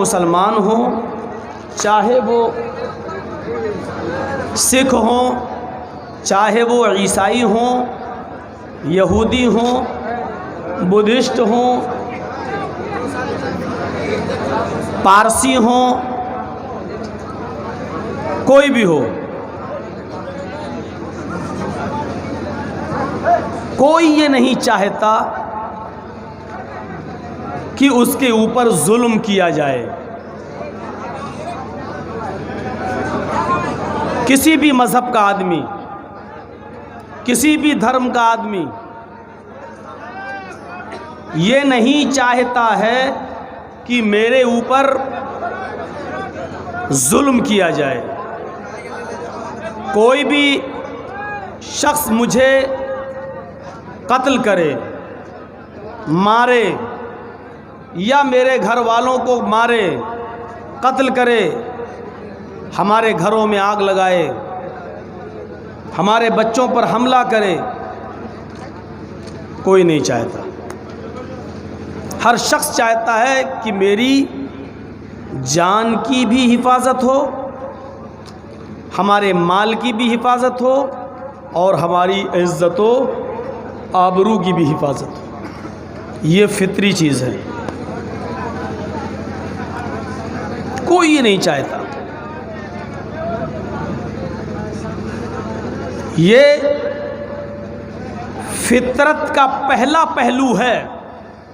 मुसलमान हों, चाहे वो सिख हों, चाहे वो ईसाई हों, यहूदी हों, बुद्धिस्ट हों, पारसी हों, कोई भी हो, कोई ये नहीं चाहता कि उसके ऊपर जुल्म किया जाए। किसी भी मज़हब का आदमी, किसी भी धर्म का आदमी ये नहीं चाहता है कि मेरे ऊपर जुल्म किया जाए। कोई भी शख्स मुझे कत्ल करे, मारे या मेरे घर वालों को मारे, कत्ल करे, हमारे घरों में आग लगाए, हमारे बच्चों पर हमला करे, कोई नहीं चाहता। हर शख्स चाहता है कि मेरी जान की भी हिफाजत हो, हमारे माल की भी हिफाजत हो और हमारी इज्जत व आबरू की भी हिफाजत हो। ये फितरी चीज़ है, कोई ये नहीं चाहता। ये फितरत का पहला पहलू है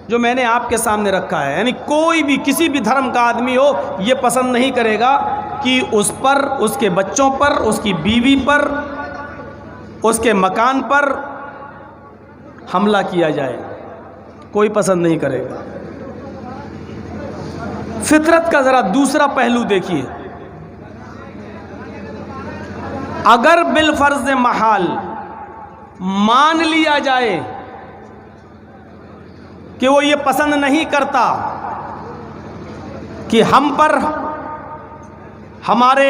जो मैंने आपके सामने रखा है। यानी कोई भी किसी भी धर्म का आदमी हो, ये पसंद नहीं करेगा कि उस पर, उसके बच्चों पर, उसकी बीवी पर, उसके मकान पर हमला किया जाए, कोई पसंद नहीं करेगा। फितरत का ज़रा दूसरा पहलू देखिए। अगर बिलफर्ज महाल मान लिया जाए कि वो ये पसंद नहीं करता कि हम पर, हमारे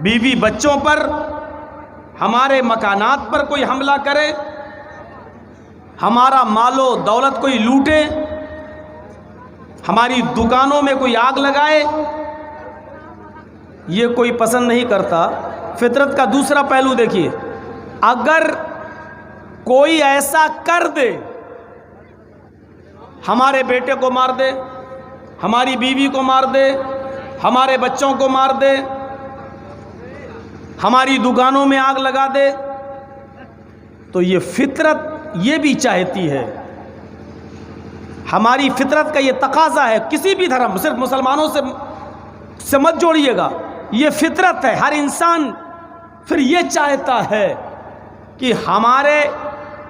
बीवी बच्चों पर, हमारे मकानात पर कोई हमला करे, हमारा मालो दौलत कोई लूटे, हमारी दुकानों में कोई आग लगाए, ये कोई पसंद नहीं करता। फितरत का दूसरा पहलू देखिए, अगर कोई ऐसा कर दे, हमारे बेटे को मार दे, हमारी बीवी को मार दे, हमारे बच्चों को मार दे, हमारी दुकानों में आग लगा दे, तो ये फितरत ये भी चाहती है। हमारी फितरत का ये तकाजा है। किसी भी धर्म, सिर्फ मुसलमानों से मत जोड़िएगा, ये फितरत है। हर इंसान फिर ये चाहता है कि हमारे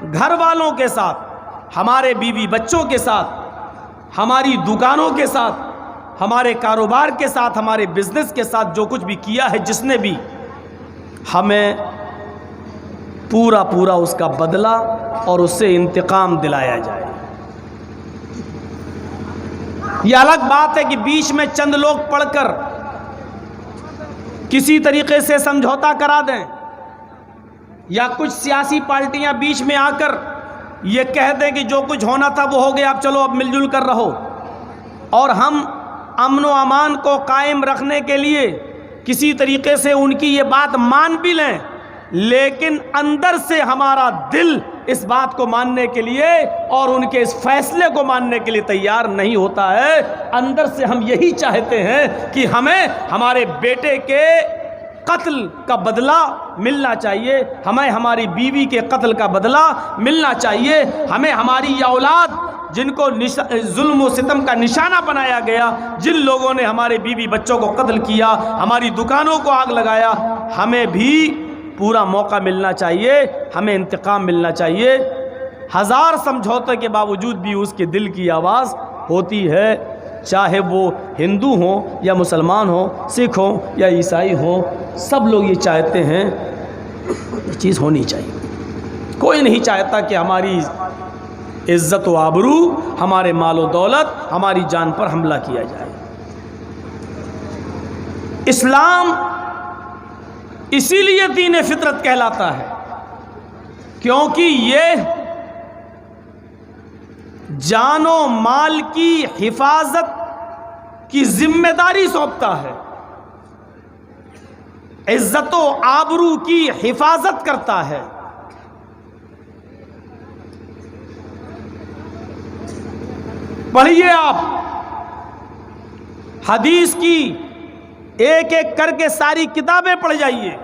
घर वालों के साथ, हमारे बीवी बच्चों के साथ, हमारी दुकानों के साथ, हमारे कारोबार के साथ, हमारे बिजनेस के साथ जो कुछ भी किया है जिसने भी, हमें पूरा पूरा उसका बदला और उससे इंतकाम दिलाया जाए। यह अलग बात है कि बीच में चंद लोग पढ़कर किसी तरीके से समझौता करा दें, या कुछ सियासी पार्टियां बीच में आकर ये कह दें कि जो कुछ होना था वो हो गया, अब चलो अब मिलजुल कर रहो, और हम अमन व अमान को कायम रखने के लिए किसी तरीके से उनकी ये बात मान भी लें, लेकिन अंदर से हमारा दिल इस बात को मानने के लिए और उनके इस फैसले को मानने के लिए तैयार नहीं होता है। अंदर से हम यही चाहते हैं कि हमें हमारे बेटे के कत्ल का बदला मिलना चाहिए, हमें हमारी बीवी के कत्ल का बदला मिलना चाहिए, हमें हमारी ये औलाद जिनको जुल्म व सितम का निशाना बनाया गया, जिन लोगों ने हमारे बीवी बच्चों को कत्ल किया, हमारी दुकानों को आग लगाया, हमें भी पूरा मौका मिलना चाहिए, हमें इंतकाम मिलना चाहिए। हज़ार समझौते के बावजूद भी उसके दिल की आवाज़ होती है, चाहे वो हिंदू हों या मुसलमान हों, सिख हों या ईसाई हों, सब लोग ये चाहते हैं ये चीज़ होनी चाहिए। कोई नहीं चाहता कि हमारी इज़्ज़त व आबरू, हमारे माल व दौलत, हमारी जान पर हमला किया जाए। इस्लाम इसीलिए दीन फितरत कहलाता है, क्योंकि ये जानो माल की हिफाजत की जिम्मेदारी सौंपता है, इज्जत व आबरू की हिफाजत करता है। पढ़िए आप हदीस की एक एक करके सारी किताबें पढ़ जाइए।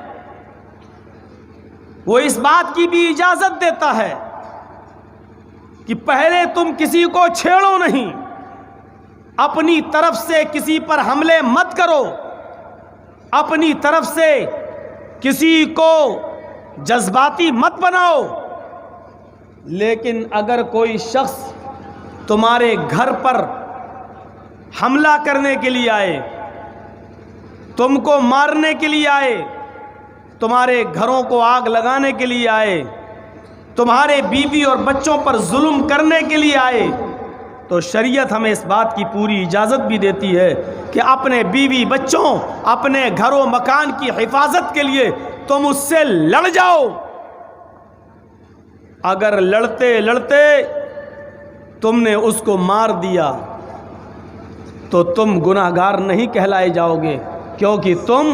वो इस बात की भी इजाजत देता है कि पहले तुम किसी को छेड़ो नहीं, अपनी तरफ से किसी पर हमले मत करो, अपनी तरफ से किसी को जज्बाती मत बनाओ। लेकिन अगर कोई शख्स तुम्हारे घर पर हमला करने के लिए आए, तुमको मारने के लिए आए, तुम्हारे घरों को आग लगाने के लिए आए, तुम्हारे बीवी और बच्चों पर जुल्म करने के लिए आए, तो शरीयत हमें इस बात की पूरी इजाज़त भी देती है कि अपने बीवी बच्चों, अपने घरों मकान की हिफाजत के लिए तुम उससे लड़ जाओ। अगर लड़ते लड़ते तुमने उसको मार दिया तो तुम गुनाहगार नहीं कहलाए जाओगे, क्योंकि तुम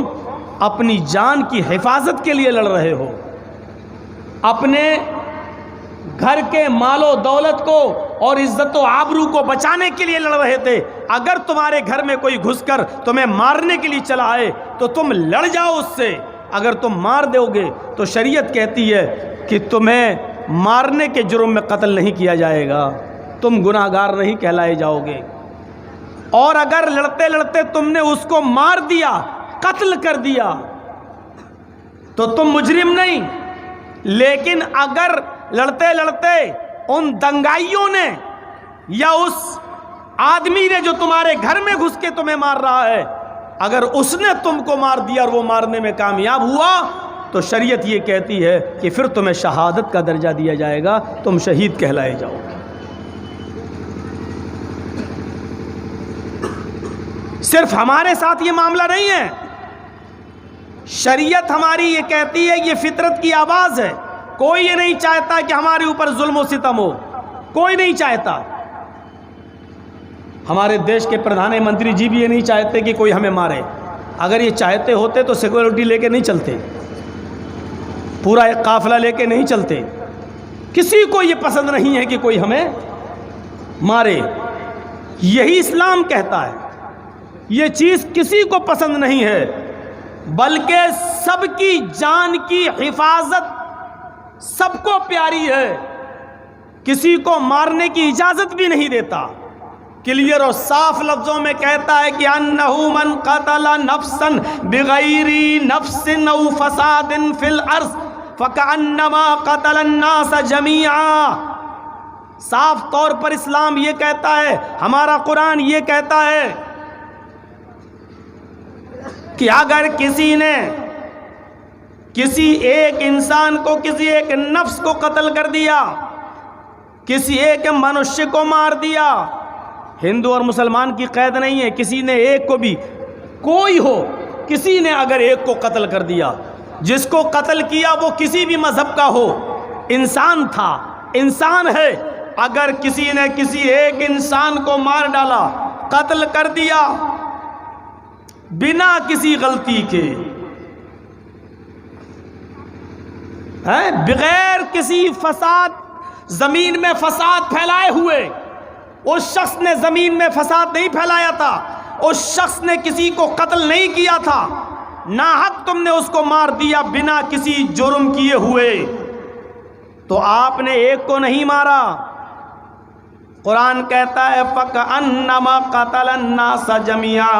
अपनी जान की हिफाजत के लिए लड़ रहे हो, अपने घर के मालो दौलत को और इज्जत व आबरू को बचाने के लिए लड़ रहे थे। अगर तुम्हारे घर में कोई घुसकर तुम्हें मारने के लिए चला आए तो तुम लड़ जाओ उससे। अगर तुम मार दोगे तो शरीयत कहती है कि तुम्हें मारने के जुर्म में कत्ल नहीं किया जाएगा, तुम गुनाहगार नहीं कहलाए जाओगे। और अगर लड़ते लड़ते तुमने उसको मार दिया, कत्ल कर दिया, तो तुम मुजरिम नहीं। लेकिन अगर लड़ते लड़ते उन दंगाइयों ने या उस आदमी ने जो तुम्हारे घर में घुस के तुम्हें मार रहा है, अगर उसने तुमको मार दिया और वो मारने में कामयाब हुआ, तो शरीयत ये कहती है कि फिर तुम्हें शहादत का दर्जा दिया जाएगा, तुम शहीद कहलाए जाओगे। सिर्फ हमारे साथ ये मामला नहीं है, शरीयत हमारी ये कहती है, ये फितरत की आवाज़ है। कोई ये नहीं चाहता कि हमारे ऊपर जुल्म और सितम हो, कोई नहीं चाहता। हमारे देश के प्रधानमंत्री जी भी ये नहीं चाहते कि कोई हमें मारे। अगर ये चाहते होते तो सिक्योरिटी लेके नहीं चलते, पूरा एक काफिला लेके नहीं चलते। किसी को ये पसंद नहीं है कि कोई हमें मारे, यही इस्लाम कहता है। ये चीज़ किसी को पसंद नहीं है, बल्कि सबकी जान की हिफाजत सबको प्यारी है। किसी को मारने की इजाज़त भी नहीं देता। क्लियर और साफ लफ्ज़ों में कहता है कि अन्नहु मन क़तला नफ्सन बिगैरी नफ्सिन औ फसादिन फिल अर्ज़ फकअन्नमा क़तला अन्नास जमीआ। साफ तौर पर इस्लाम ये कहता है, हमारा कुरान ये कहता है कि अगर किसी ने किसी एक इंसान को, किसी एक नफ्स को कत्ल कर दिया, किसी एक मनुष्य को मार दिया, हिंदू और मुसलमान की कैद नहीं है, किसी ने एक को भी, कोई हो, किसी ने अगर एक को कत्ल कर दिया, जिसको कत्ल किया वो किसी भी मजहब का हो, इंसान था, इंसान है, अगर किसी ने किसी एक इंसान को मार डाला, कत्ल कर दिया बिना किसी गलती के, है बगैर किसी फसाद, जमीन में फसाद फैलाए हुए, उस शख्स ने जमीन में फसाद नहीं फैलाया था, उस शख्स ने किसी को कत्ल नहीं किया था, नाहक तुमने उसको मार दिया बिना किसी जुर्म किए हुए, तो आपने एक को नहीं मारा। कुरान कहता है फकअन्नमा क़तलन्नास जमीआ,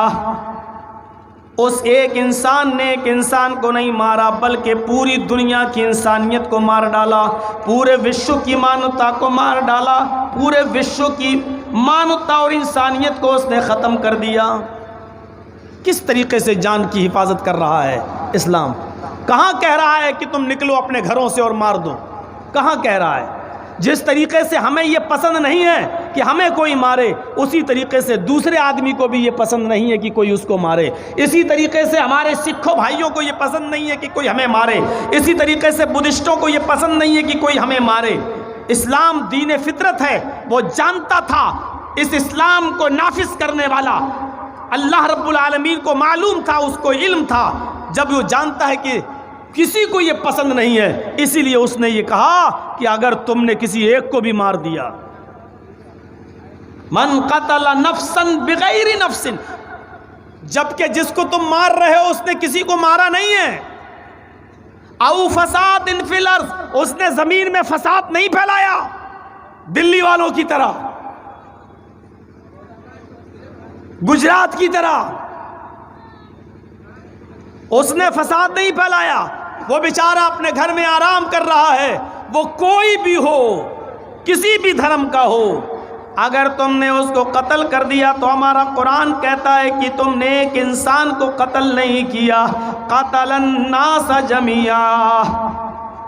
उस एक इंसान ने एक इंसान को नहीं मारा, बल्कि पूरी दुनिया की इंसानियत को मार डाला, पूरे विश्व की मानवता को मार डाला, पूरे विश्व की मानवता और इंसानियत को उसने ख़त्म कर दिया। किस तरीके से जान की हिफाजत कर रहा है इस्लाम? कहाँ कह रहा है कि तुम निकलो अपने घरों से और मार दो? कहाँ कह रहा है? जिस तरीके से हमें ये पसंद नहीं है कि हमें कोई मारे, उसी तरीके से दूसरे आदमी को भी ये पसंद नहीं है कि कोई उसको मारे। इसी तरीके से हमारे सिखों भाइयों को ये पसंद नहीं है कि कोई हमें मारे। इसी तरीके से बुद्धिस्टों को ये पसंद नहीं है कि कोई हमें मारे। इस्लाम दीन फितरत है, वो जानता था इस इस्लाम को नाफिज करने वाला अल्लाह रब्बुल आलमीन को मालूम था, उसको इल्म था। जब वो जानता है कि किसी को ये पसंद नहीं है, इसीलिए उसने ये कहा कि अगर तुमने किसी एक को भी मार दिया, मन कतला नफ्सन बिगैरि नफ्सिन, जबकि जिसको तुम मार रहे हो उसने किसी को मारा नहीं है, औ फसाद फिल अर्ज़, उसने जमीन में फसाद नहीं फैलाया दिल्ली वालों की तरह, गुजरात की तरह उसने फसाद नहीं फैलाया। वो बेचारा अपने घर में आराम कर रहा है। वो कोई भी हो, किसी भी धर्म का हो, अगर तुमने उसको कत्ल कर दिया तो हमारा कुरान कहता है कि तुमने एक इंसान को कत्ल नहीं किया, कतलन नास जमिया,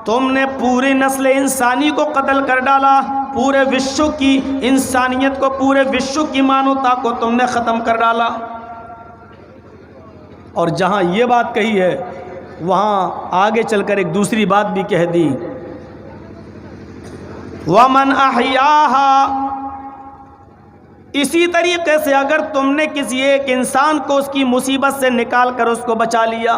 तुमने पूरी नस्ल इंसानी को कत्ल कर डाला, पूरे विश्व की इंसानियत को, पूरे विश्व की मानवता को तुमने ख़त्म कर डाला। और जहाँ ये बात कही है वहाँ आगे चलकर एक दूसरी बात भी कह दी, वमन अहयाहा, इसी तरीके से अगर तुमने किसी एक इंसान को उसकी मुसीबत से निकाल कर उसको बचा लिया,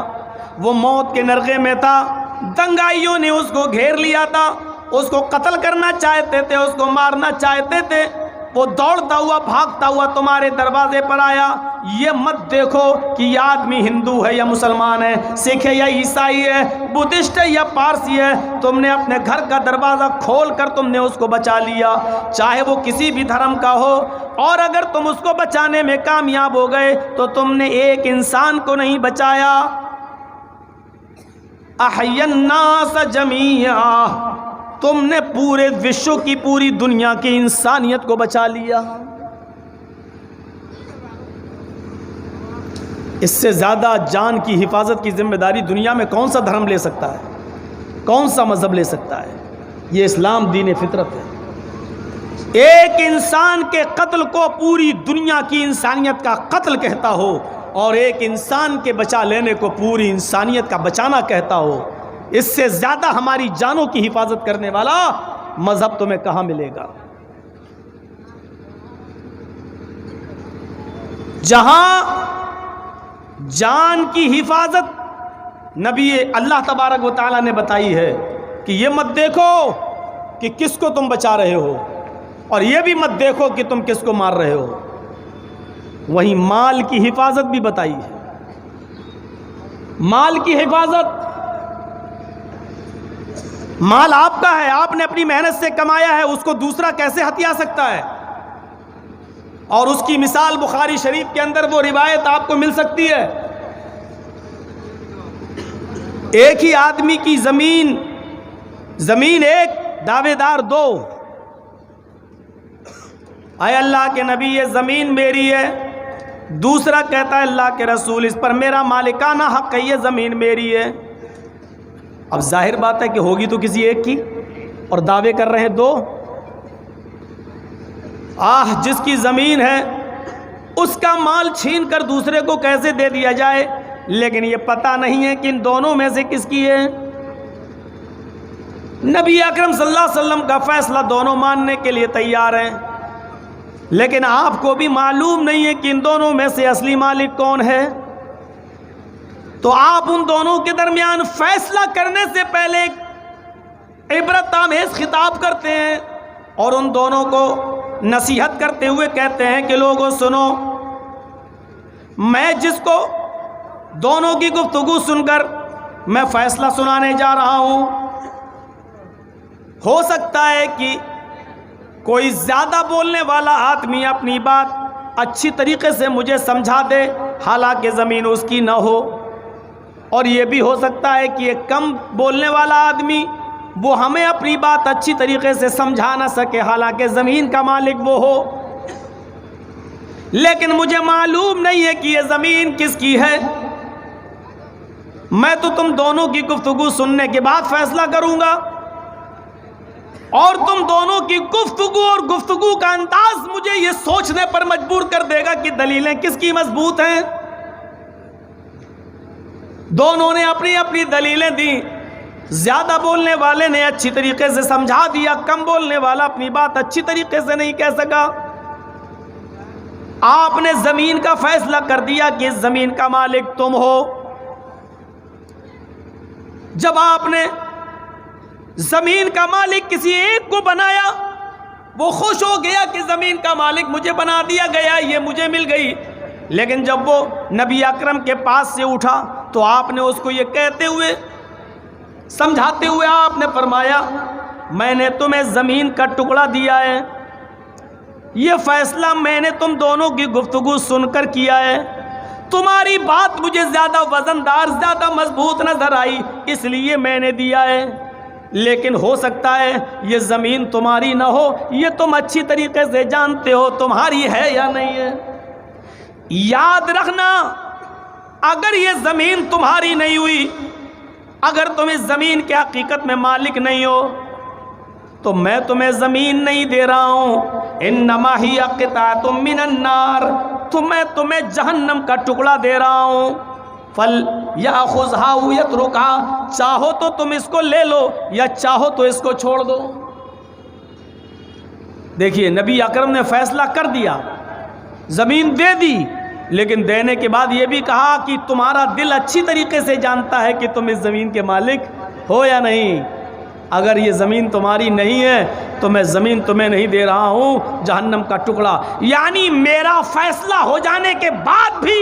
वो मौत के नरगे में था, दंगाइयों ने उसको घेर लिया था, उसको कत्ल करना चाहते थे, उसको मारना चाहते थे, वो दौड़ता हुआ भागता हुआ तुम्हारे दरवाजे पर आया। ये मत देखो कि ये आदमी हिंदू है या मुसलमान है, सिख है या ईसाई है, बुद्धिस्ट है या पारसी है, तुमने अपने घर का दरवाज़ा खोल कर तुमने उसको बचा लिया, चाहे वो किसी भी धर्म का हो। और अगर तुम उसको बचाने में कामयाब हो गए तो तुमने एक इंसान को नहीं बचाया, अहयन्नास जमीया, तुमने पूरे विश्व की, पूरी दुनिया की इंसानियत को बचा लिया। इससे ज़्यादा जान की हिफाजत की जिम्मेदारी दुनिया में कौन सा धर्म ले सकता है, कौन सा मज़हब ले सकता है? ये इस्लाम दीन फितरत है। एक इंसान के कत्ल को पूरी दुनिया की इंसानियत का कत्ल कहता हो, और एक इंसान के बचा लेने को पूरी इंसानियत का बचाना कहता हो। इससे ज़्यादा हमारी जानों की हिफाजत करने वाला मज़हब तुम्हें कहाँ मिलेगा? जहां जान की हिफाजत नबी अल्लाह तबारक व तआला ने बताई है कि ये मत देखो कि किसको तुम बचा रहे हो, और ये भी मत देखो कि तुम किसको मार रहे हो, वहीं माल की हिफाजत भी बताई है। माल की हिफाजत, माल आपका है, आपने अपनी मेहनत से कमाया है, उसको दूसरा कैसे हथिया सकता है? और उसकी मिसाल बुखारी शरीफ के अंदर वो रिवायत आपको मिल सकती है। एक ही आदमी की जमीन एक, दावेदार दो। आए अल्लाह के नबी ये ज़मीन मेरी है, दूसरा कहता है अल्लाह के रसूल इस पर मेरा मालिकाना हक है, ये ज़मीन मेरी है। अब जाहिर बात है कि होगी तो किसी एक की, और दावे कर रहे हैं दो। जिसकी ज़मीन है उसका माल छीन कर दूसरे को कैसे दे दिया जाए, लेकिन ये पता नहीं है कि इन दोनों में से किसकी है। नबी अकरम सल्लल्लाहु अलैहि वसल्लम का फैसला दोनों मानने के लिए तैयार हैं, लेकिन आपको भी मालूम नहीं है कि इन दोनों में से असली मालिक कौन है। तो आप उन दोनों के दरमियान फैसला करने से पहले इबरत आमेज़ खिताब करते हैं और उन दोनों को नसीहत करते हुए कहते हैं कि लोगों सुनो, मैं जिसको दोनों की गुफ्तगू सुनकर मैं फैसला सुनाने जा रहा हूं, हो सकता है कि कोई ज़्यादा बोलने वाला आदमी अपनी बात अच्छी तरीके से मुझे समझा दे, हालांकि ज़मीन उसकी न हो, और ये भी हो सकता है कि एक कम बोलने वाला आदमी वो हमें अपनी बात अच्छी तरीके से समझा ना सके, हालांकि ज़मीन का मालिक वो हो। लेकिन मुझे मालूम नहीं है कि ये ज़मीन किसकी है। मैं तो तुम दोनों की गुफ्तगू सुनने के बाद फैसला करूंगा, और तुम दोनों की गुफ्तगू और गुफ्तगू का अंदाज मुझे ये सोचने पर मजबूर कर देगा कि दलीलें किसकी मजबूत हैं। दोनों ने अपनी अपनी दलीलें दी। ज्यादा बोलने वाले ने अच्छी तरीके से समझा दिया, कम बोलने वाला अपनी बात अच्छी तरीके से नहीं कह सका। आपने जमीन का फैसला कर दिया कि इस जमीन का मालिक तुम हो। जब आपने जमीन का मालिक किसी एक को बनाया, वो खुश हो गया कि जमीन का मालिक मुझे बना दिया गया, ये मुझे मिल गई। लेकिन जब वो नबी अकरम के पास से उठा तो आपने उसको ये कहते हुए, समझाते हुए आपने फरमाया, मैंने तुम्हें जमीन का टुकड़ा दिया है, ये फैसला मैंने तुम दोनों की गुफ्तगू सुनकर किया है, तुम्हारी बात मुझे ज्यादा वजनदार, ज्यादा मजबूत नजर आई, इसलिए मैंने दिया है। लेकिन हो सकता है ये जमीन तुम्हारी ना हो, ये तुम अच्छी तरीके से जानते हो तुम्हारी है या नहीं है। याद रखना, अगर ये जमीन तुम्हारी नहीं हुई, अगर तुम इस जमीन के हकीकत में मालिक नहीं हो, तो मैं तुम्हें जमीन नहीं दे रहा हूं। इन्नमा हिया क़िताअतुम मिनन नार, तो मैं तुम्हें जहन्नम का टुकड़ा दे रहा हूं। फल याखुज़हा औ यत्रुकहा, चाहो तो तुम इसको ले लो या चाहो तो इसको छोड़ दो। देखिए, नबी अकरम ने फैसला कर दिया, जमीन दे दी, लेकिन देने के बाद यह भी कहा कि तुम्हारा दिल अच्छी तरीके से जानता है कि तुम इस जमीन के मालिक हो या नहीं। अगर ये ज़मीन तुम्हारी नहीं है तो मैं ज़मीन तुम्हें नहीं दे रहा हूँ, जहन्नम का टुकड़ा। यानी मेरा फैसला हो जाने के बाद भी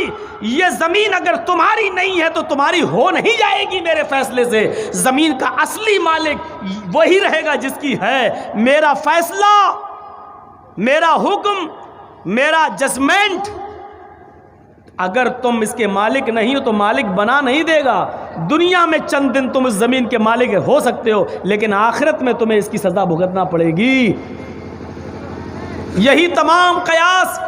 ये ज़मीन अगर तुम्हारी नहीं है तो तुम्हारी हो नहीं जाएगी मेरे फैसले से। ज़मीन का असली मालिक वही रहेगा जिसकी है। मेरा फैसला, मेरा हुक्म, मेरा जजमेंट, अगर तुम इसके मालिक नहीं हो तो मालिक बना नहीं देगा। दुनिया में चंद दिन तुम इस ज़मीन के मालिक हो सकते हो, लेकिन आखिरत में तुम्हें इसकी सज़ा भुगतना पड़ेगी। यही तमाम कयास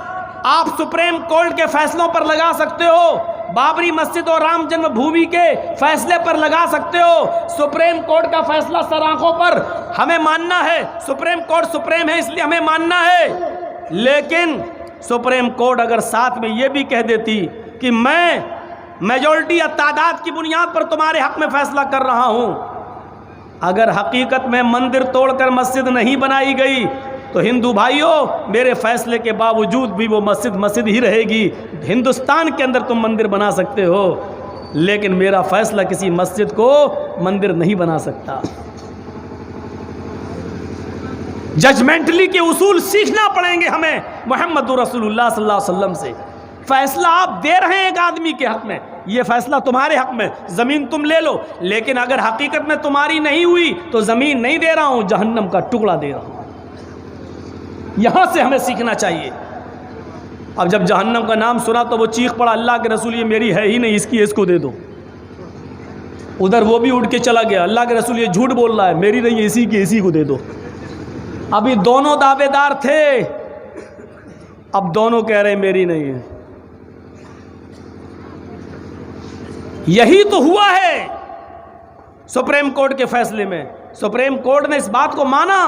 आप सुप्रीम कोर्ट के फैसलों पर लगा सकते हो, बाबरी मस्जिद और राम जन्मभूमि के फैसले पर लगा सकते हो। सुप्रीम कोर्ट का फैसला सर आंखों पर हमें मानना है, सुप्रीम कोर्ट सुप्रीम है इसलिए हमें मानना है। लेकिन सुप्रीम कोर्ट अगर साथ में ये भी कह देती कि मैं मेजॉरिटी या तादाद की बुनियाद पर तुम्हारे हक में फैसला कर रहा हूं, अगर हकीकत में मंदिर तोड़कर मस्जिद नहीं बनाई गई तो हिंदू भाइयों, मेरे फैसले के बावजूद भी वो मस्जिद मस्जिद ही रहेगी। हिंदुस्तान के अंदर तुम मंदिर बना सकते हो, लेकिन मेरा फैसला किसी मस्जिद को मंदिर नहीं बना सकता। जजमेंटली के उसूल सीखना पड़ेंगे हमें मोहम्मद रसूलुल्लाह सल्लल्लाहु अलैहि वसल्लम से। फैसला आप दे रहे हैं एक आदमी के हक में, ये फैसला तुम्हारे हक में, ज़मीन तुम ले लो, लेकिन अगर हकीकत में तुम्हारी नहीं हुई तो ज़मीन नहीं दे रहा हूं, जहन्नम का टुकड़ा दे रहा हूं। यहां से हमें सीखना चाहिए। अब जब जहन्नम का नाम सुना तो वो चीख पड़ा, अल्लाह के रसूल ये मेरी है ही नहीं, इसकी इसको दे दो। उधर वो भी उठ के चला गया, अल्लाह के रसूल ये झूठ बोल रहा है, मेरी नहीं, इसी की इसी को दे दो। अभी दोनों दावेदार थे, अब दोनों कह रहे मेरी नहीं है। यही तो हुआ है सुप्रीम कोर्ट के फैसले में। सुप्रीम कोर्ट ने इस बात को माना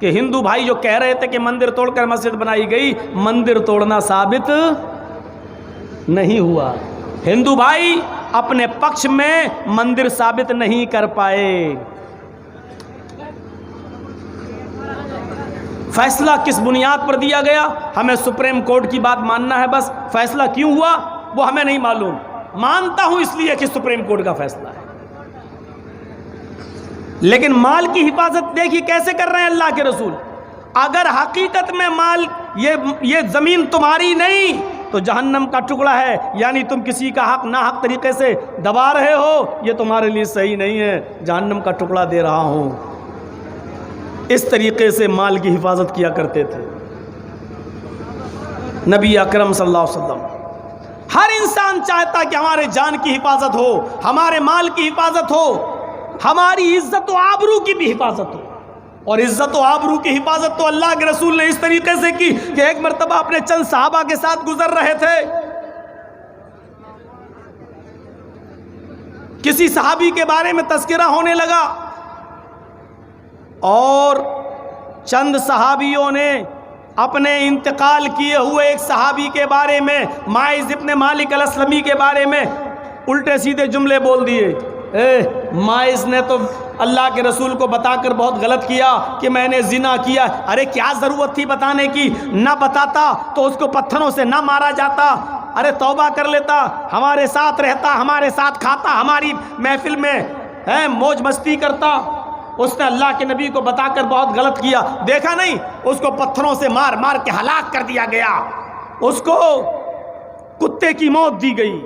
कि हिंदू भाई जो कह रहे थे कि मंदिर तोड़कर मस्जिद बनाई गई, मंदिर तोड़ना साबित नहीं हुआ। हिंदू भाई अपने पक्ष में मंदिर साबित नहीं कर पाए। फैसला किस बुनियाद पर दिया गया, हमें सुप्रीम कोर्ट की बात मानना है बस। फैसला क्यों हुआ वो हमें नहीं मालूम, मानता हूं इसलिए कि सुप्रीम कोर्ट का फैसला है। लेकिन माल की हिफाजत देखिए कैसे कर रहे हैं अल्लाह के रसूल। अगर हकीकत में माल ये जमीन तुम्हारी नहीं तो जहन्नम का टुकड़ा है, यानी तुम किसी का हक ना हक तरीके से दबा रहे हो, ये तुम्हारे लिए सही नहीं है, जहन्नम का टुकड़ा दे रहा हूं। इस तरीके से माल की हिफाजत किया करते थे नबी अकरम सल्लल्लाहु अलैहि वसल्लम। हर इंसान चाहता कि हमारे जान की हिफाजत हो, हमारे माल की हिफाजत हो, हमारी इज्जत व आबरू की भी हिफाजत हो। और इज्जत व आबरू की हिफाजत तो अल्लाह के रसूल ने इस तरीके से की कि एक मरतबा अपने चंद सहाबा के साथ गुजर रहे थे, किसी सहाबी के बारे में तज़किरा होने लगा और चंद सहाबियों ने अपने इंतकाल किए हुए एक सहाबी के बारे में, माइज़ इब्न मालिक अल-अस्लमी के बारे में उल्टे सीधे जुमले बोल दिए। माइज़ ने तो अल्लाह के रसूल को बताकर बहुत गलत किया कि मैंने जिना किया। अरे क्या ज़रूरत थी बताने की? ना बताता तो उसको पत्थरों से ना मारा जाता। अरे तौबा कर लेता, हमारे साथ रहता, हमारे साथ खाता, हमारी महफिल में है मौज मस्ती करता। उसने अल्लाह के नबी को बताकर बहुत गलत किया। देखा नहीं, उसको पत्थरों से मार मार के हलाक कर दिया गया, उसको कुत्ते की मौत दी गई।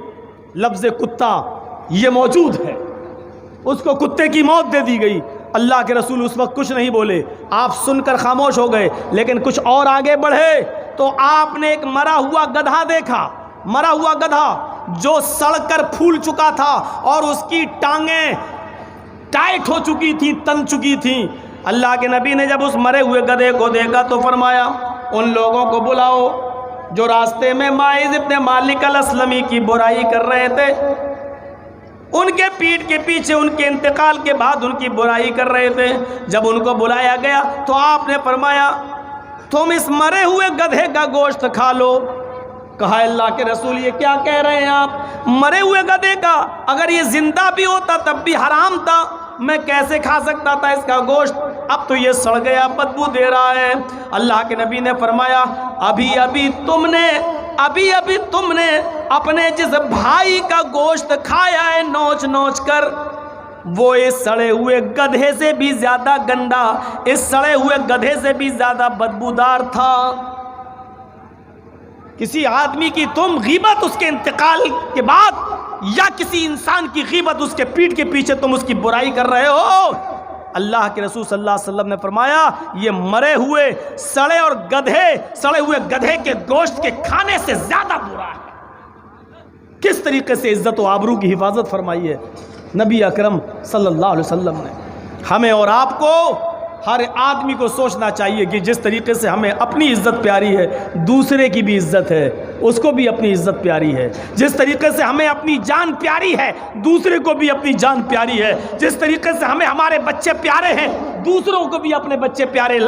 लफ्ज़ कुत्ता ये मौजूद है, उसको कुत्ते की मौत दे दी गई। अल्लाह के रसूल उस वक्त कुछ नहीं बोले, आप सुनकर खामोश हो गए। लेकिन कुछ और आगे बढ़े तो आपने एक मरा हुआ गधा देखा, मरा हुआ गधा जो सड़कर फूल चुका था और उसकी टांगें टाइट हो चुकी थी, तन चुकी थी। अल्लाह के नबी ने जब उस मरे हुए गधे को देखा तो फरमाया, उन लोगों को बुलाओ जो रास्ते में माइज़ इब्न मालिक अल-अस्लमी की बुराई कर रहे थे, उनके पीठ के पीछे उनके इंतकाल के बाद उनकी बुराई कर रहे थे। जब उनको बुलाया गया तो आपने फरमाया, तुम इस मरे हुए गधे का गोश्त खा लो। कहा, अल्लाह के रसूल ये क्या कह रहे हैं आप? मरे हुए गधे का? अगर ये जिंदा भी होता तब भी हराम था, मैं कैसे खा सकता था इसका गोश्त? अब तो ये सड़ गया, बदबू दे रहा है। अल्लाह के नबी ने फरमाया, अभी अभी तुमने अपने जिस भाई का गोश्त खाया है नोच नोच कर, वो इस सड़े हुए गधे से भी ज्यादा गंदा, इस सड़े हुए गधे से भी ज्यादा बदबूदार था। किसी आदमी की तुम गीबत उसके इंतकाल के बाद, या किसी इंसान की गीबत उसके पीठ के पीछे तुम उसकी बुराई कर रहे हो। अल्लाह के रसूल सल्लल्लाहु अलैहि वसल्लम ने फरमाया, ये मरे हुए सड़े हुए गधे के गोश्त के खाने से ज्यादा बुरा है। किस तरीके से इज्जत व आबरू की हिफाजत फरमाई है नबी अकरम सल्लल्लाहु अलैहि वसल्लम ने। हमें और आपको, हर आदमी को सोचना चाहिए कि जिस तरीके से हमें अपनी इज्जत प्यारी है, दूसरे की भी इज्जत है, उसको भी अपनी इज्जत प्यारी है। जिस तरीके से हमें अपनी जान प्यारी है, दूसरे को भी अपनी जान प्यारी है। जिस तरीके से हमें हमारे बच्चे प्यारे हैं, दूसरों को भी अपने बच्चे प्यारे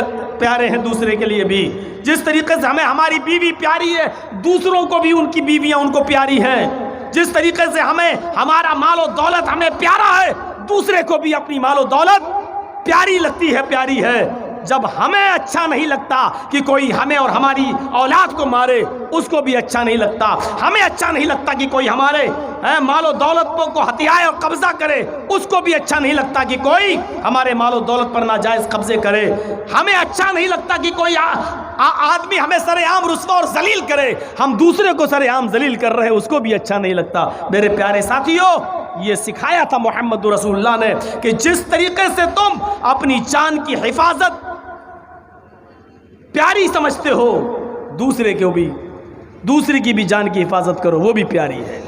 हैं, दूसरे के लिए भी। जिस तरीके से हमें हमारी बीवी प्यारी है, दूसरों को भी उनकी बीवियां उनको प्यारी हैं। जिस तरीके से हमें हमारा मालो दौलत हमें प्यारा है, दूसरे को भी अपनी मालो दौलत प्यारी लगती है, प्यारी है। जब हमें अच्छा नहीं लगता कि कोई हमें और हमारी औलाद को मारे, उसको भी अच्छा नहीं लगता। हमें अच्छा नहीं लगता कि कोई हमारे मालो दौलत को हथियाए और कब्जा करे, उसको भी अच्छा नहीं लगता कि कोई हमारे मालो दौलत पर नाजायज कब्जे करे। हमें अच्छा नहीं लगता कि कोई आदमी हमें सरेआम रुस्वा और जलील करे, हम दूसरे को सरेआम जलील कर रहे हैं, उसको भी अच्छा नहीं लगता। मेरे प्यारे साथियों, ये सिखाया था मोहम्मद रसूलुल्लाह ने कि जिस तरीके से तुम अपनी जान की हिफाजत प्यारी समझते हो, दूसरे की भी जान की हिफाजत करो, वो भी प्यारी है।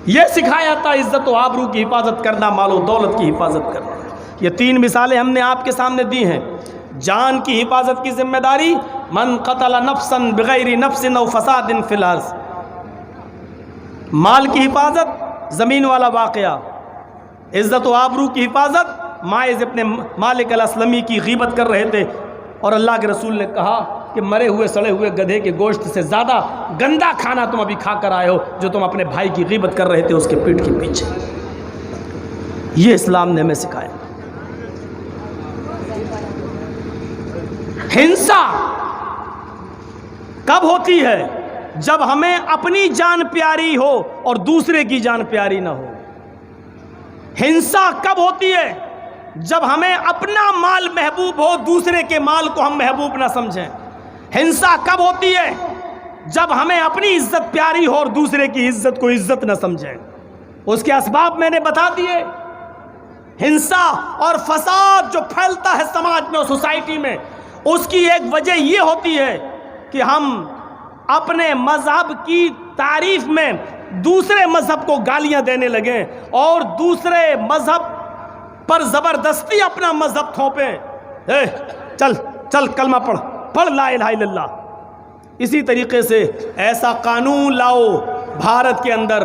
यह सिखाया था इज्जत व आबरू की हिफाजत करना, मालो दौलत की हिफाजत करना। ये 3 मिसालें हमने आपके सामने दी हैं। जान की हिफाजत की जिम्मेदारी, मन क़तल नफ्सन बिगैरि नफ्सिन औ फसादिन फिल अर्ज़। माल की हिफाजत, ज़मीन वाला वाक़या। इज़्ज़त व आबरू की हिफाजत, माइज़ इब्न मालिक अल-अस्लमी की गीबत कर रहे थे और अल्लाह के रसूल ने कहा कि मरे हुए सड़े हुए गधे के गोश्त से ज़्यादा गंदा खाना तुम अभी खा कर आए हो, जो तुम अपने भाई की गीबत कर रहे थे उसके पीठ के पीछे। ये इस्लाम ने हमें सिखाया। हिंसा कब होती है? जब हमें अपनी जान प्यारी हो और दूसरे की जान प्यारी ना हो। हिंसा कब होती है? जब हमें अपना माल महबूब हो, दूसरे के माल को हम महबूब ना समझें। हिंसा कब होती है? जब हमें अपनी इज्जत प्यारी हो और दूसरे की इज्जत को इज्जत ना समझें। उसके असबाब मैंने बता दिए। हिंसा और फसाद जो फैलता है समाज में और सोसाइटी में, उसकी एक वजह यह होती है कि हम अपने मजहब की तारीफ में दूसरे मजहब को गालियां देने लगे और दूसरे मजहब पर जबरदस्ती अपना मजहब थोपे। चल चल कलमा पढ़ ला इलाहा इल्लल्लाह। इसी तरीके से ऐसा कानून लाओ भारत के अंदर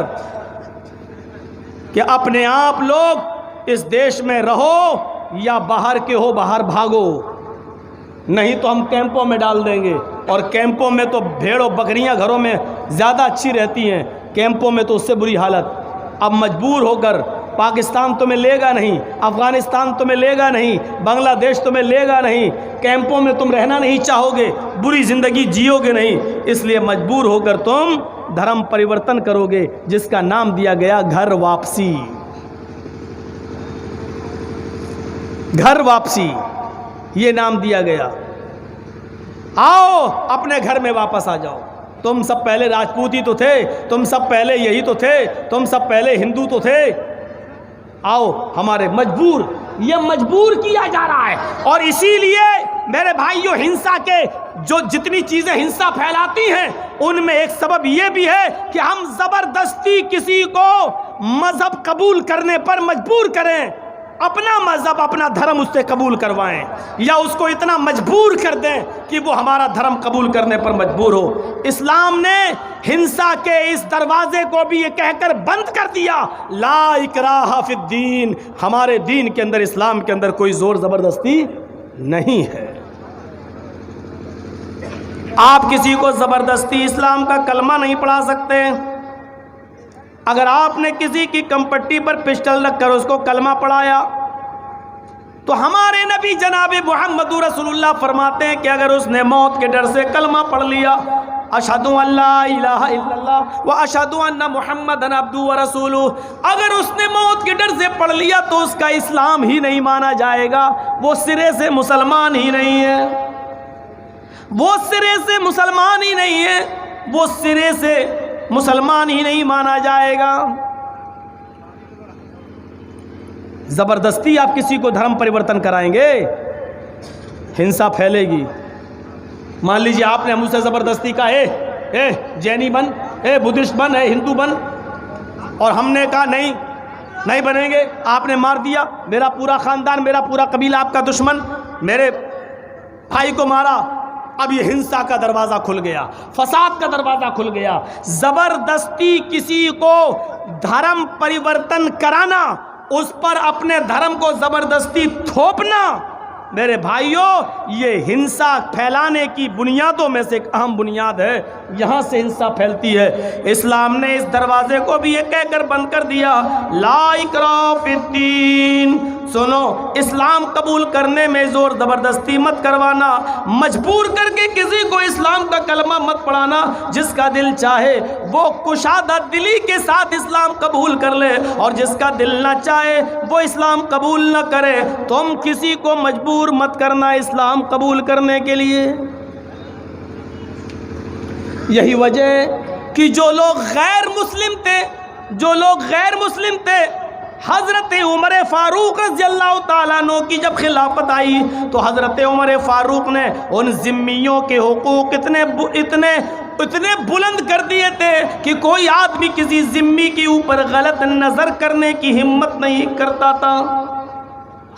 कि अपने आप लोग इस देश में रहो या बाहर के हो, बाहर भागो, नहीं तो हम कैंपों में डाल देंगे। और कैंपों में तो भेड़ और बकरियां घरों में ज़्यादा अच्छी रहती हैं, कैंपों में तो उससे बुरी हालत। अब मजबूर होकर पाकिस्तान तुम्हें लेगा नहीं, अफ़गानिस्तान तुम्हें लेगा नहीं, बांग्लादेश तुम्हें लेगा नहीं, कैंपों में तुम रहना नहीं चाहोगे, बुरी ज़िंदगी जियोगे नहीं, इसलिए मजबूर होकर तुम धर्म परिवर्तन करोगे, जिसका नाम दिया गया घर वापसी। घर वापसी ये नाम दिया गया। आओ अपने घर में वापस आ जाओ। तुम सब पहले राजपूत ही तो थे, तुम सब पहले यही तो थे, तुम सब पहले हिंदू तो थे। आओ हमारे ये मजबूर किया जा रहा है। और इसीलिए मेरे भाइयों, हिंसा के जो जितनी चीजें हिंसा फैलाती हैं उनमें एक सबब यह भी है कि हम जबरदस्ती किसी को मजहब कबूल करने पर मजबूर करें, अपना मजहब अपना धर्म उससे कबूल करवाएं, या उसको इतना मजबूर कर दें कि वो हमारा धर्म कबूल करने पर मजबूर हो। इस्लाम ने हिंसा के इस दरवाजे को भी ये कहकर बंद कर दिया, ला इकराहा फिद्दीन, हमारे दीन के अंदर, इस्लाम के अंदर कोई जोर जबरदस्ती नहीं है। आप किसी को जबरदस्ती इस्लाम का कलमा नहीं पढ़ा सकते। अगर आपने किसी की कंपट्टी पर पिस्टल रखकर उसको कलमा पढ़ाया तो हमारे नबी जनाब मोहम्मद रसूलुल्लाह फरमाते हैं कि अगर उसने मौत के डर से कलमा पढ़ लिया, अशहदु अल्ला इलाहा इल्लल्लाह व अशहदु अन्ना मुहम्मदन अब्दुहु व रसूलुहु, अगर उसने मौत के डर से पढ़ लिया तो उसका इस्लाम ही नहीं माना जाएगा, वो सिरे से मुसलमान ही नहीं है, वो सिरे से मुसलमान ही नहीं है, वो सिरे से मुसलमान ही नहीं माना जाएगा। जबरदस्ती आप किसी को धर्म परिवर्तन कराएंगे, हिंसा फैलेगी। मान लीजिए आपने मुझसे जबरदस्ती कहा ए जैनी बन, ए बुद्धिस्ट बन, ए हिंदू बन, और हमने कहा नहीं नहीं बनेंगे, आपने मार दिया, मेरा पूरा खानदान, मेरा पूरा कबीला आपका दुश्मन, मेरे भाई को मारा, अब ये हिंसा का दरवाज़ा खुल गया, फसाद का दरवाज़ा खुल गया। ज़बरदस्ती किसी को धर्म परिवर्तन कराना, उस पर अपने धर्म को ज़बरदस्ती थोपना, मेरे भाइयों, ये हिंसा फैलाने की बुनियादों में से एक अहम बुनियाद है। यहाँ से हिंसा फैलती है। इस्लाम ने इस दरवाजे को भी ये कहकर बंद कर दिया, ला इकराहा फिद्दीन। सुनो, इस्लाम कबूल करने में जोर ज़बरदस्ती मत करवाना, मजबूर करके किसी को इस्लाम का कलमा मत पढ़ाना। जिसका दिल चाहे वो कुशादा दिली के साथ इस्लाम कबूल कर ले, और जिसका दिल ना चाहे वो इस्लाम कबूल न करे। तुम किसी को मजबूर मत करना इस्लाम कबूल करने के लिए। यही वजह कि जो लोग गैर मुस्लिम थे, हज़रत उमर फ़ारूक रज़ियल्लाहु ताला अन्हु की जब खिलाफत आई तो हज़रत उमर फ़ारूक ने उन ज़िम्मियों के हुकूक इतने बुलंद कर दिए थे कि कोई आदमी किसी ज़िम्मी के ऊपर गलत नज़र करने की हिम्मत नहीं करता था।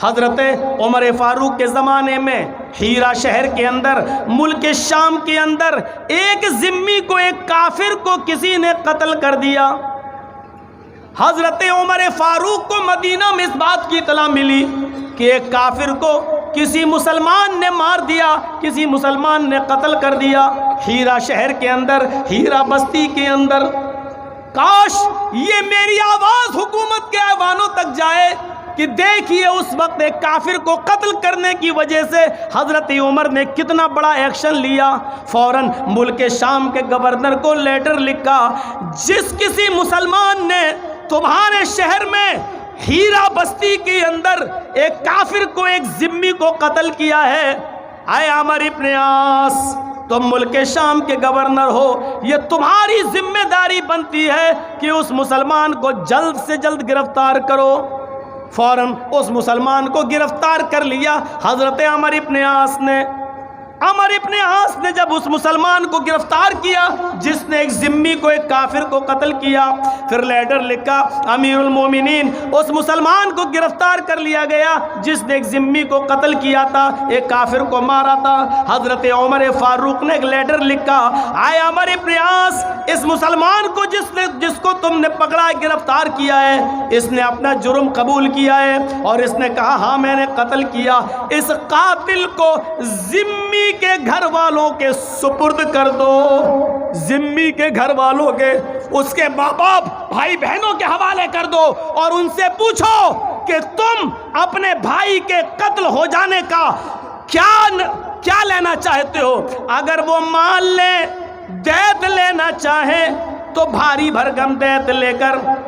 हज़रत उमर फ़ारूक के ज़माने में हीरा शहर के अंदर, मुल्क शाम के अंदर, एक ज़िम्मी को, एक काफिर को किसी ने कत्ल कर दिया। हज़रत उमर फ़ारूक को मदीना में इस बात की इत्तला मिली कि एक काफिर को किसी मुसलमान ने मार दिया, किसी मुसलमान ने कत्ल कर दिया हीरा शहर के अंदर, हीरा बस्ती के अंदर। काश ये मेरी आवाज़ हुकूमत के ऐवानों तक जाए कि देखिए उस वक्त एक काफिर को कत्ल करने की वजह से हज़रत उमर ने कितना बड़ा एक्शन लिया। फ़ौरन मुल्क शाम के गवर्नर को लेटर लिखा, जिस किसी मुसलमान ने तुम्हारे शहर में हीरा बस्ती के अंदर एक काफिर को, एक जिम्मी को कत्ल किया है, आए अमर इब्न आस, तुम मुल्क शाम के गवर्नर हो, ये तुम्हारी जिम्मेदारी बनती है कि उस मुसलमान को जल्द से जल्द गिरफ्तार करो। फ़ौरन उस मुसलमान को गिरफ्तार कर लिया हज़रत अमर इब्न आस ने। अमर इब्न आस ने जब उस मुसलमान को गिरफ्तार किया जिसने एक जिम्मी को, एक काफिर को कत्ल किया, फिर लेटर लिखा, अमीरुल मोमिनीन, उस मुसलमान को गिरफ्तार कर लिया गया जिसने एक जिम्मी को कत्ल किया था, एक काफिर को मारा था। हज़रत उमर फ़ारूक ने एक लेटर लिखा, आए अमर इब्न आस, इस मुसलमान को जिसको तुमने पकड़ा, गिरफ्तार किया है, इसने अपना जुर्म कबूल किया है और इसने कहा हाँ मैंने कत्ल किया। इस कातिल को जिम्मी जिम्मी के घर वालों के सुपुर्द कर दो, जिम्मी के घर वालों के, उसके माँ बाप भाई बहनों के हवाले कर दो और उनसे पूछो कि तुम अपने भाई के कत्ल हो जाने का क्या लेना चाहते हो। अगर वो माल ले, दैत लेना चाहे तो भारी भरकम दैत लेकर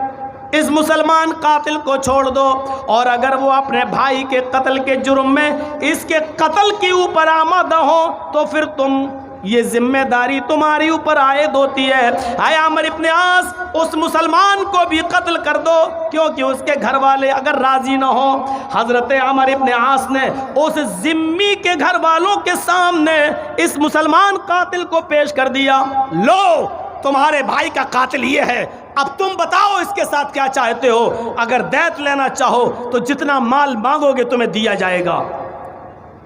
इस मुसलमान कातिल को छोड़ दो, और अगर वो अपने भाई के कत्ल के जुर्म में इसके कत्ल के ऊपर आमद हो तो फिर तुम, ये जिम्मेदारी तुम्हारी ऊपर आयद होती है। आए आमिर इब्ने आस, उस मुसलमान को भी कत्ल कर दो क्योंकि उसके घर वाले अगर राजी ना हो। हजरत आमिर इब्ने आस ने उस जिम्मी के घर वालों के सामने इस मुसलमान कातिल को पेश कर दिया। लो, तुम्हारे भाई का कातिल ये है, अब तुम बताओ इसके साथ क्या चाहते हो। अगर दैत लेना चाहो तो जितना माल मांगोगे तुम्हें दिया जाएगा।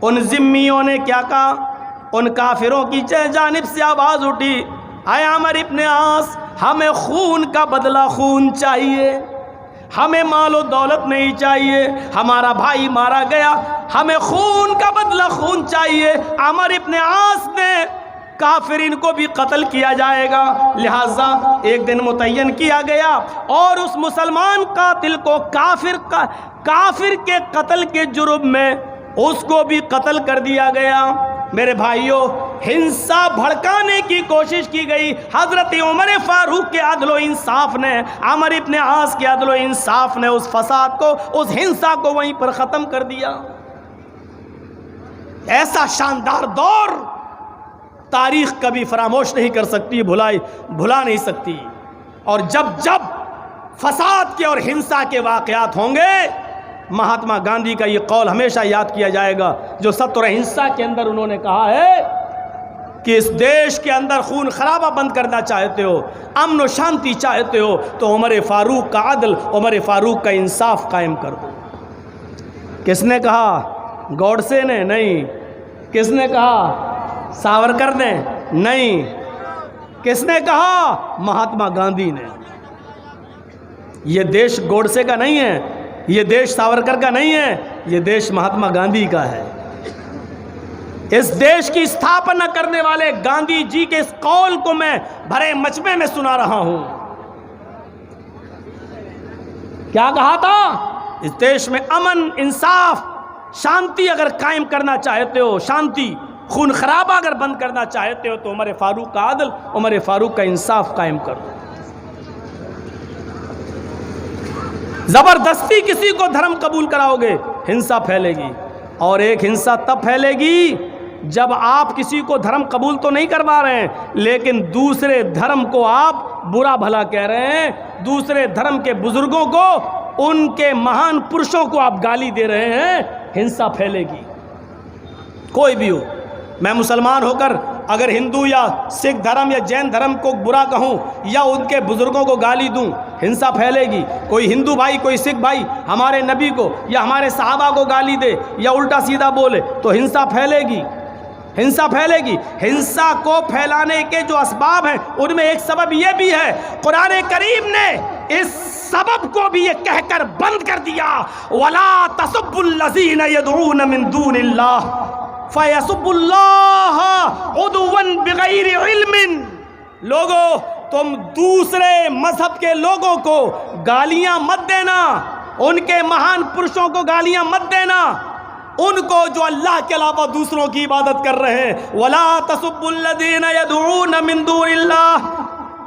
उन जिम्मियों ने क्या कहा, उन काफिरों की जानिब से आवाज उठी, आए आमिर इब्ने आस, हमें खून का बदला खून चाहिए, हमें मालो दौलत नहीं चाहिए, हमारा भाई मारा गया, हमें खून का बदला खून चाहिए। आमिर इब्ने आस ने काफिरीन को भी कत्ल किया जाएगा, लिहाजा एक दिन मुतय्यन किया गया और उस मुसलमान कातिल को काफिर के कत्ल के जुर्म में उसको भी कत्ल कर दिया गया। मेरे भाइयों, हिंसा भड़काने की कोशिश की गई। हजरत उमर फारूक के अदलो इंसाफ ने, आमिर इब्ने आस के अदलो इंसाफ ने उस फसाद को, उस हिंसा को वहीं पर ख़त्म कर दिया। ऐसा शानदार दौर तारीख कभी फरामोश नहीं कर सकती, भुला नहीं सकती। और जब जब फसाद के और हिंसा के वाक़यात होंगे, महात्मा गांधी का ये कौल हमेशा याद किया जाएगा जो सत्य और हिंसा के अंदर उन्होंने कहा है कि इस देश के अंदर खून खराबा बंद करना चाहते हो, अमन और शांति चाहते हो, तो उमर फारूक का अदल, उमर फारूक का इंसाफ कायम कर दो। किसने कहा? गॉडसे ने? नहीं। किसने कहा? सावरकर ने? नहीं। किसने कहा? महात्मा गांधी ने। यह देश गॉडसे का नहीं है, ये देश सावरकर का नहीं है, ये देश महात्मा गांधी का है। इस देश की स्थापना करने वाले गांधी जी के इस कौल को मैं भरे मजमे में सुना रहा हूं। क्या कहा था? इस देश में अमन, इंसाफ, शांति अगर कायम करना चाहते हो, शांति, खून खराबा अगर बंद करना चाहते हो, तो उमर फारूक का अदल, उमर फारूक का इंसाफ कायम करो। जबरदस्ती किसी को धर्म कबूल कराओगे, हिंसा फैलेगी। और एक हिंसा तब फैलेगी जब आप किसी को धर्म कबूल तो नहीं करवा रहे हैं, लेकिन दूसरे धर्म को आप बुरा भला कह रहे हैं, दूसरे धर्म के बुजुर्गों को, उनके महान पुरुषों को आप गाली दे रहे हैं, हिंसा फैलेगी। कोई भी हो, मैं मुसलमान होकर अगर हिंदू या सिख धर्म या जैन धर्म को बुरा कहूं या उनके बुजुर्गों को गाली दूं, हिंसा फैलेगी। कोई हिंदू भाई, कोई सिख भाई हमारे नबी को या हमारे सहाबा को गाली दे या उल्टा सीधा बोले तो हिंसा फैलेगी, हिंसा फैलेगी। हिंसा को फैलाने के जो असबाब हैं उनमें एक सबब यह भी है, कुरान करीम ने इस सबब को भी ये कहकर बंद कर दिया, वला तसुब्बुल्लज़ीना यदऊन मिन दूनिल्लाह फयसुब्बुल्लाह उदवन बिगैर इल्मिन। लोगों, तुम दूसरे मजहब के लोगों को गालियां मत देना, उनके महान पुरुषों को गालियां मत देना, उनको जो अल्लाह के अलावा दूसरों की इबादत कर रहे हैं। वला तसुब्बुल्लज़ीना यदऊन मिन दूनिल्लाह,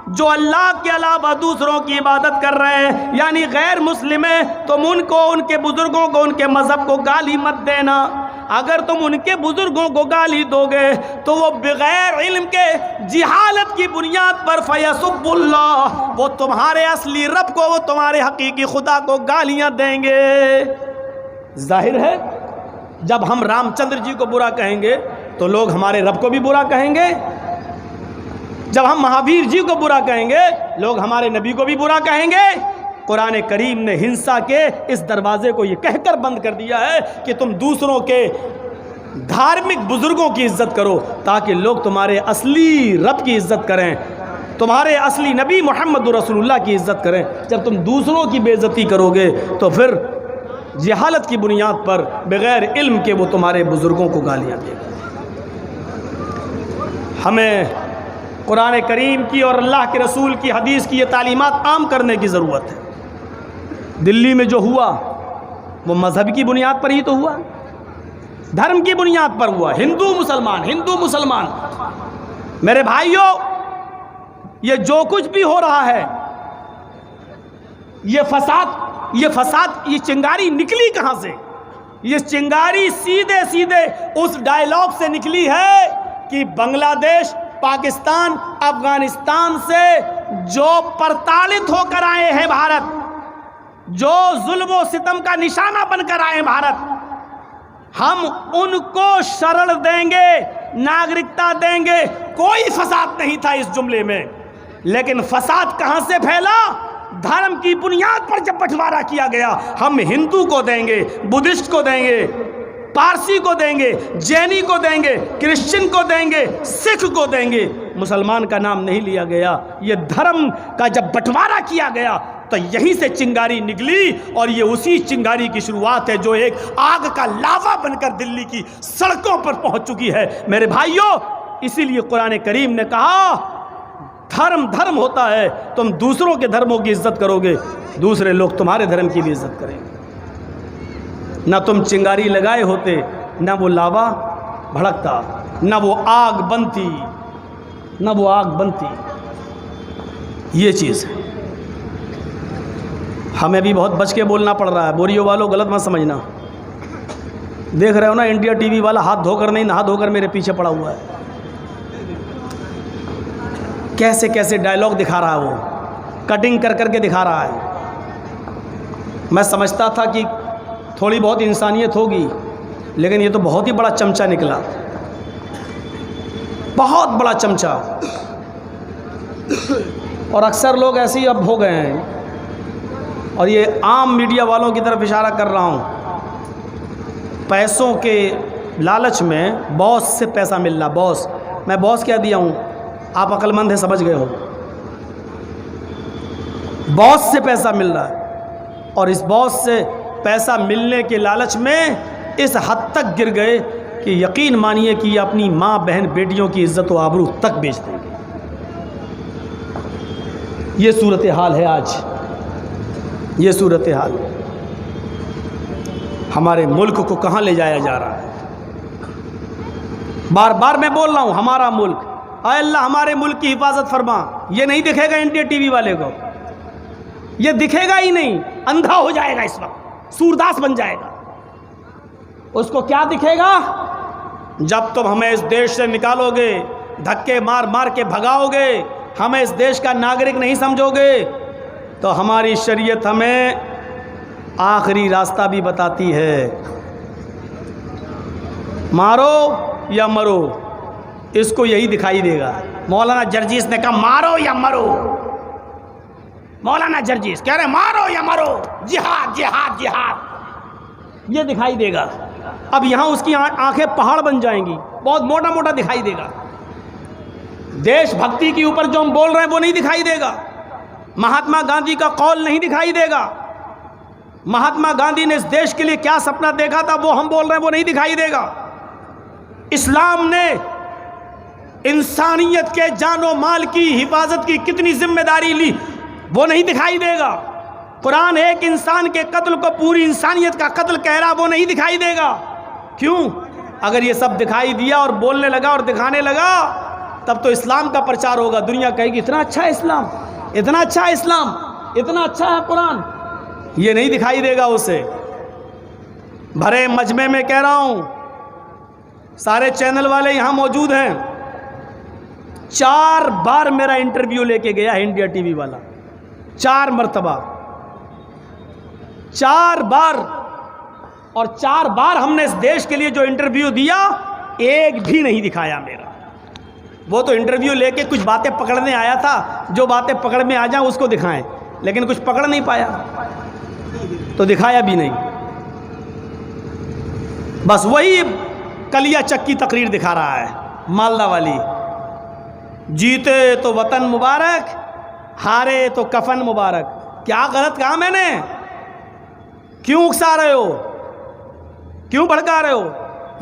जो अल्लाह के अलावा दूसरों की इबादत कर रहे हैं यानी गैर मुस्लिम है, तुम उनको, उनके बुजुर्गों को, उनके मजहब को गाली मत देना। अगर तुम उनके बुजुर्गों को गाली दोगे तो वो बगैर इल्म के, जिहालत की बुनियाद पर फयसुब्बुल्लाह, वो तुम्हारे असली रब को, वो तुम्हारे हकीकी खुदा को गालियां देंगे। जाहिर है जब हम रामचंद्र जी को बुरा कहेंगे तो लोग हमारे रब को भी बुरा कहेंगे, जब हम महावीर जी को बुरा कहेंगे लोग हमारे नबी को भी बुरा कहेंगे। कुरान करीम ने हिंसा के इस दरवाजे को ये कहकर बंद कर दिया है कि तुम दूसरों के धार्मिक बुजुर्गों की इज्जत करो ताकि लोग तुम्हारे असली रब की इज्जत करें, तुम्हारे असली नबी मोहम्मद रसूलुल्लाह की इज्जत करें। जब तुम दूसरों की बेइज्जती करोगे तो फिर जहालत की बुनियाद पर बगैर इल्म के वो तुम्हारे बुजुर्गों को गालियाँ देगा। हमें कुरान करीम की और अल्लाह के रसूल की हदीस की ये तालीमात आम करने की ज़रूरत है। दिल्ली में जो हुआ वो मज़हब की बुनियाद पर ही तो हुआ, धर्म की बुनियाद पर हुआ। हिंदू मुसलमान। मेरे भाइयों, ये जो कुछ भी हो रहा है, ये फसाद, ये चिंगारी निकली कहां से? ये चिंगारी सीधे सीधे उस डायलॉग से निकली है कि बांग्लादेश, पाकिस्तान, अफगानिस्तान से जो प्रताड़ित होकर आए हैं भारत, जो जुल्म व सितम का निशाना बनकर आए भारत, हम उनको शरण देंगे, नागरिकता देंगे। कोई फसाद नहीं था इस जुमले में, लेकिन फसाद कहां से फैला? धर्म की बुनियाद पर जब बंटवारा किया गया, हम हिंदू को देंगे, बुद्धिस्ट को देंगे, पारसी को देंगे, जैनी को देंगे, क्रिश्चियन को देंगे, सिख को देंगे, मुसलमान का नाम नहीं लिया गया। ये धर्म का जब बंटवारा किया गया तो यहीं से चिंगारी निकली, और ये उसी चिंगारी की शुरुआत है जो एक आग का लावा बनकर दिल्ली की सड़कों पर पहुंच चुकी है। मेरे भाइयों, इसीलिए कुरान करीम ने कहा धर्म होता है, तुम दूसरों के धर्मों की इज्जत करोगे, दूसरे लोग तुम्हारे धर्म की भी इज्जत करेंगे। ना तुम चिंगारी लगाए होते, ना वो लावा भड़कता, ना वो आग बनती। ये चीज़ है, हमें भी बहुत बच के बोलना पड़ रहा है। बोरियो वालों, गलत मत समझना। देख रहे हो ना, इंडिया टीवी वाला हाथ धोकर नहीं, नहा धोकर मेरे पीछे पड़ा हुआ है। कैसे कैसे डायलॉग दिखा रहा है, वो कटिंग कर करके दिखा रहा है। मैं समझता था कि थोड़ी बहुत इंसानियत होगी, लेकिन ये तो बहुत ही बड़ा चमचा निकला, बहुत बड़ा चमचा। और अक्सर लोग ऐसे ही अब हो गए हैं, और ये आम मीडिया वालों की तरफ इशारा कर रहा हूँ। पैसों के लालच में बॉस से पैसा मिल रहा। बॉस, मैं बॉस क्या दिया हूँ, आप अक्लमंद है, समझ गए हो। बॉस से पैसा मिल रहा है, और इस बॉस से पैसा मिलने के लालच में इस हद तक गिर गए कि यकीन मानिए कि अपनी माँ, बहन, बेटियों की इज्जत व आबरू तक बेच देंगे। ये सूरत हाल है आज, ये सूरत हाल हमारे मुल्क को कहाँ ले जाया जा रहा है। बार बार मैं बोल रहा हूँ, हमारा मुल्क, आए अल्लाह हमारे मुल्क की हिफाजत फरमा। ये नहीं दिखेगा इंडिया टीवी वाले को, ये दिखेगा ही नहीं, अंधा हो जाएगा, इस वक्त सूरदास बन जाएगा। उसको क्या दिखेगा? जब तुम हमें इस देश से निकालोगे, धक्के मार मार के भगाओगे, हमें इस देश का नागरिक नहीं समझोगे, तो हमारी शरीयत हमें आखिरी रास्ता भी बताती है, मारो या मरो। इसको यही दिखाई देगा। मौलाना जर्जीस ने कहा मारो या मरो, मौलाना जर्जीस कह रहे मारो या मरो, जिहाद जिहाद जिहाद, ये दिखाई देगा। अब यहां उसकी आंखें पहाड़ बन जाएंगी, बहुत मोटा मोटा दिखाई देगा। देशभक्ति के ऊपर जो हम बोल रहे हैं वो नहीं दिखाई देगा। महात्मा गांधी का कौल नहीं दिखाई देगा। महात्मा गांधी ने इस देश के लिए क्या सपना देखा था वो हम बोल रहे हैं, वो नहीं दिखाई देगा। इस्लाम ने इंसानियत के जानो माल की हिफाजत की कितनी जिम्मेदारी ली वो नहीं दिखाई देगा। कुरान एक इंसान के कत्ल को पूरी इंसानियत का कत्ल कह रहा, वो नहीं दिखाई देगा। क्यों? अगर ये सब दिखाई दिया और बोलने लगा और दिखाने लगा, तब तो इस्लाम का प्रचार होगा। दुनिया कहेगी इतना अच्छा है इस्लाम, इतना अच्छा है इस्लाम, इतना अच्छा है कुरान। ये नहीं दिखाई देगा उसे। भरे मजमे में कह रहा हूं, सारे चैनल वाले यहां मौजूद हैं। 4 बार मेरा इंटरव्यू लेके गया है इंडिया टीवी वाला, 4 मरतबा, 4 बार। और 4 बार हमने इस देश के लिए जो इंटरव्यू दिया, एक भी नहीं दिखाया मेरा। वो तो इंटरव्यू लेके कुछ बातें पकड़ने आया था, जो बातें पकड़ में आ जाए उसको दिखाएं, लेकिन कुछ पकड़ नहीं पाया तो दिखाया भी नहीं। बस वही कलिया चक्की तकरीर दिखा रहा है, मालदा वाली। जीते तो वतन मुबारक, हारे तो कफन मुबारक। क्या गलत कहा मैंने? क्यों उकसा रहे हो, क्यों भड़का रहे हो?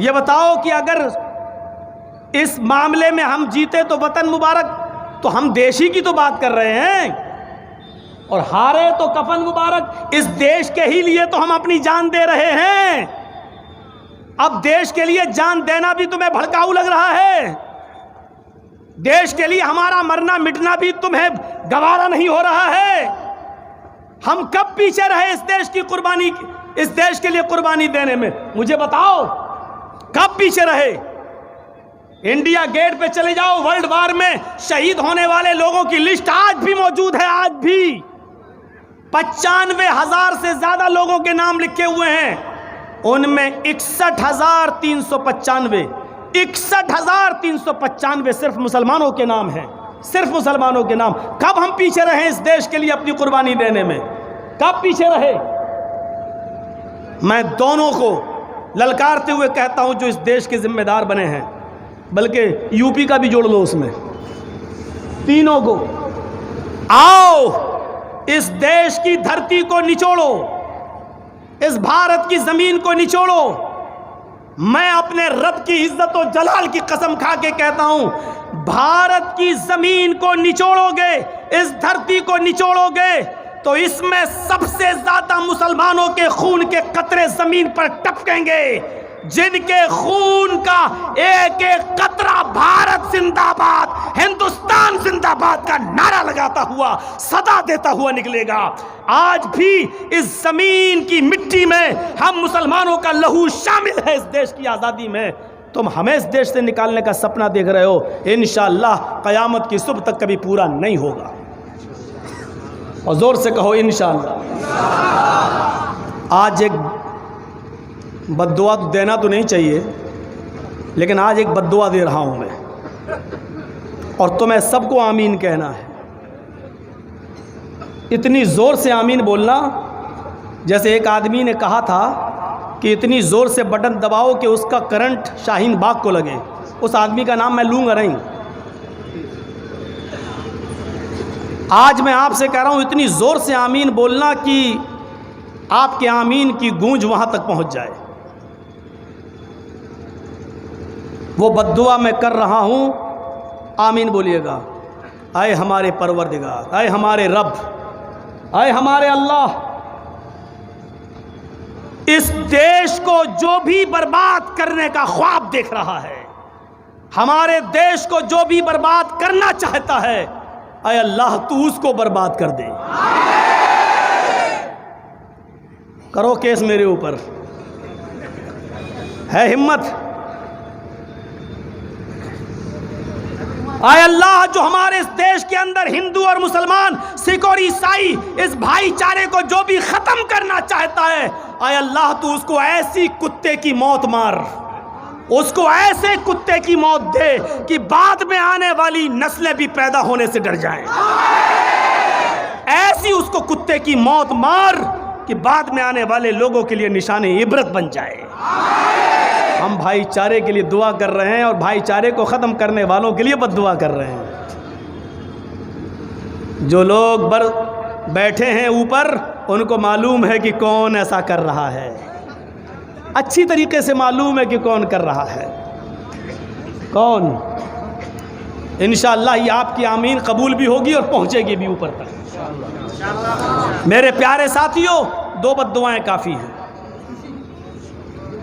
ये बताओ कि अगर इस मामले में हम जीते तो वतन मुबारक, तो हम देश ही की तो बात कर रहे हैं, और हारे तो कफन मुबारक। इस देश के ही लिए तो हम अपनी जान दे रहे हैं। अब देश के लिए जान देना भी तुम्हें भड़काऊ लग रहा है, देश के लिए हमारा मरना मिटना भी तुम्हें गवारा नहीं हो रहा है। हम कब पीछे रहे इस देश की कुर्बानी, इस देश के लिए कुर्बानी देने में? मुझे बताओ, कब पीछे रहे? इंडिया गेट पे चले जाओ, वर्ल्ड वार में शहीद होने वाले लोगों की लिस्ट आज भी मौजूद है। आज भी 95,000 से ज्यादा लोगों के नाम लिखे हुए हैं, उनमें 61,395 सिर्फ मुसलमानों के नाम हैं, सिर्फ मुसलमानों के नाम। कब हम पीछे रहे इस देश के लिए अपनी कुर्बानी देने में? कब पीछे रहे? मैं दोनों को ललकारते हुए कहता हूं जो इस देश के जिम्मेदार बने हैं, बल्कि यूपी का भी जोड़ लो उसमें, तीनों को, आओ इस देश की धरती को निचोड़ो, इस भारत की जमीन को निचोड़ो। मैं अपने रब की इज्जत और जलाल की कसम खा के कहता हूं, भारत की जमीन को निचोड़ोगे, इस धरती को निचोड़ोगे, तो इसमें सबसे ज्यादा मुसलमानों के खून के कतरे जमीन पर टपकेंगे, जिनके खून का एक एक कतरा भारत जिंदाबाद, हिंदुस्तान जिंदाबाद का नारा लगाता हुआ, सदा देता हुआ निकलेगा। आज भी इस जमीन की मिट्टी में हम मुसलमानों का लहू शामिल है इस देश की आज़ादी में। तुम हमें इस देश से निकालने का सपना देख रहे हो, इंशाअल्लाह क़यामत की सुबह तक कभी पूरा नहीं होगा। और जोर से कहो इंशाअल्लाह। आज एक बद्दुआ देना तो नहीं चाहिए, लेकिन आज एक बद्दुआ दे रहा हूं मैं, और तुम्हें सबको आमीन कहना है। इतनी ज़ोर से आमीन बोलना, जैसे एक आदमी ने कहा था कि इतनी ज़ोर से बटन दबाओ कि उसका करंट शाहीन बाग को लगे। उस आदमी का नाम मैं लूँगा नहीं। आज मैं आपसे कह रहा हूँ, इतनी ज़ोर से आमीन बोलना कि आपके आमीन की गूंज वहाँ तक पहुँच जाए। वो बद्दुआ मैं कर रहा हूँ, आमीन बोलिएगा। आए हमारे परवरदिगार, आए हमारे रब, आए हमारे अल्लाह, इस देश को जो भी बर्बाद करने का ख्वाब देख रहा है, हमारे देश को जो भी बर्बाद करना चाहता है, आए अल्लाह तू उसको बर्बाद कर दे। करो केस मेरे ऊपर, है हिम्मत? आए अल्लाह, जो हमारे इस देश के अंदर हिंदू और मुसलमान, सिख और ईसाई, इस भाईचारे को जो भी खत्म करना चाहता है, आए अल्लाह तू उसको ऐसी कुत्ते की मौत मार, उसको ऐसे कुत्ते की मौत दे कि बाद में आने वाली नस्लें भी पैदा होने से डर जाएं। ऐसी उसको कुत्ते की मौत मार कि बाद में आने वाले लोगों के लिए निशाने इबरत बन जाए। हम भाईचारे के लिए दुआ कर रहे हैं और भाईचारे को ख़त्म करने वालों के लिए बद्दुआ कर रहे हैं। जो लोग बैठे हैं ऊपर, उनको मालूम है कि कौन ऐसा कर रहा है, अच्छी तरीके से मालूम है कि कौन कर रहा है, कौन। इंशाअल्लाह ये आपकी आमीन कबूल भी होगी और पहुँचेगी भी ऊपर तक। मेरे प्यारे साथियों, 2 बद्दुआएं काफ़ी हैं।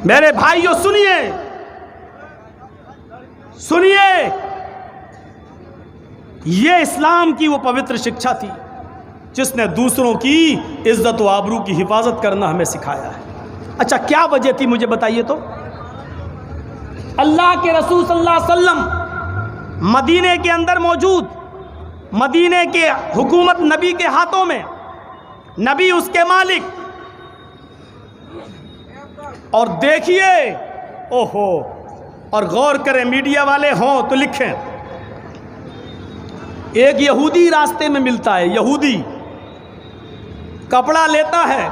मेरे भाइयों सुनिए, सुनिए, ये इस्लाम की वो पवित्र शिक्षा थी जिसने दूसरों की इज्जत व आबरू की हिफाजत करना हमें सिखाया है। अच्छा, क्या वजह थी मुझे बताइए तो? अल्लाह के रसूल सल्लल्लाहु अलैहि वसल्लम मदीने के अंदर मौजूद, मदीने के हुकूमत नबी के हाथों में, नबी उसके मालिक। और देखिए, ओहो, और गौर करें, मीडिया वाले हों तो लिखें, एक यहूदी रास्ते में मिलता है, यहूदी कपड़ा लेता है,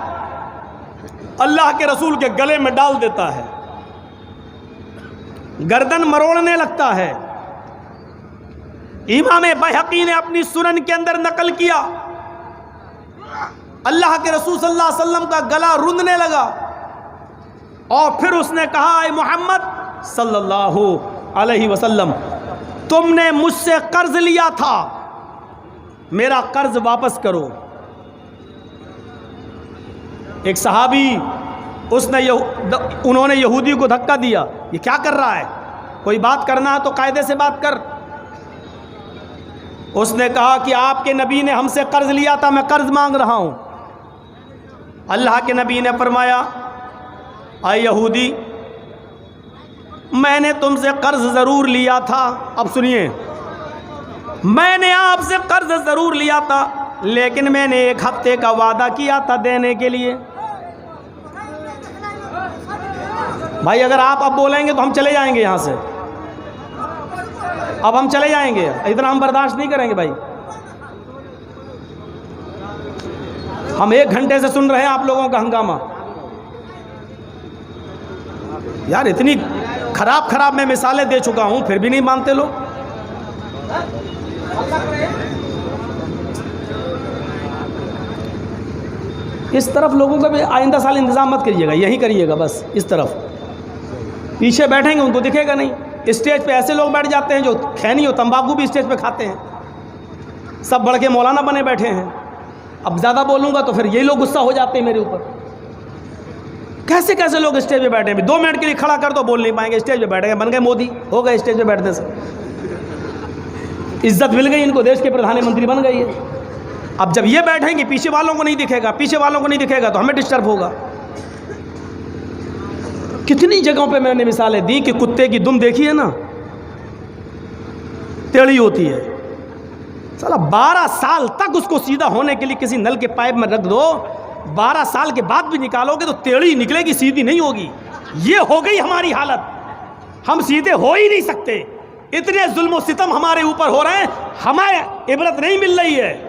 अल्लाह के रसूल के गले में डाल देता है, गर्दन मरोड़ने लगता है। इमाम बैहक़ी ने अपनी सुनन के अंदर नकल किया, अल्लाह के रसूल सल्लल्लाहु अलैहि वसल्लम का गला रुंधने लगा और फिर उसने कहा, ऐ मोहम्मद सल्लल्लाहु अलैहि वसल्लम, तुमने मुझसे कर्ज लिया था, मेरा कर्ज वापस करो। एक सहाबी उन्होंने यहूदी को धक्का दिया, ये क्या कर रहा है, कोई बात करना है तो कायदे से बात कर। उसने कहा कि आपके नबी ने हमसे कर्ज लिया था, मैं कर्ज मांग रहा हूं। अल्लाह के नबी ने फरमाया, आए यहूदी, मैंने तुमसे कर्ज ज़रूर लिया था। अब सुनिए, मैंने आपसे कर्ज ज़रूर लिया था, लेकिन मैंने 1 हफ्ते का वादा किया था देने के लिए। भाई अगर आप अब बोलेंगे तो हम चले जाएंगे यहाँ से, अब हम चले जाएंगे, इतना हम बर्दाश्त नहीं करेंगे भाई। हम 1 घंटे से सुन रहे हैं आप लोगों का हंगामा। यार इतनी खराब मैं मिसालें दे चुका हूं, फिर भी नहीं मानते लोग। इस तरफ लोगों का भी आइंदा साल इंतजाम मत करिएगा, यही करिएगा बस। इस तरफ पीछे बैठेंगे उनको दिखेगा नहीं। स्टेज पे ऐसे लोग बैठ जाते हैं जो खैनी और तंबाकू भी स्टेज पे खाते हैं, सब बढ़ के मौलाना बने बैठे हैं। अब ज़्यादा बोलूँगा तो फिर यही लोग गुस्सा हो जाते हैं मेरे ऊपर। कैसे कैसे लोग स्टेज पे बैठे हैं, 2 मिनट के लिए खड़ा कर दो बोल नहीं पाएंगे, स्टेज पे बैठ गए, बन गए मोदी, हो गए स्टेज पे बैठने से, इज्जत मिल गई इनको, देश के प्रधानमंत्री बन गई है। अब जब ये बैठेंगे पीछे वालों को नहीं दिखेगा, पीछे वालों को नहीं दिखेगा तो हमें डिस्टर्ब होगा। कितनी जगहों पे मैंने मिसालें दी कि कुत्ते की दुम देखी है ना, टेढ़ी होती है। साला 12 साल तक उसको सीधा होने के लिए किसी नल के पाइप में रख दो, 12 साल के बाद भी निकालोगे तो टेढ़ी निकलेगी, सीधी नहीं होगी। ये हो गई हमारी हालत, हम सीधे हो ही नहीं सकते। इतने जुल्म और सितम हमारे ऊपर हो रहे हैं, हमें इबरत नहीं मिल रही है।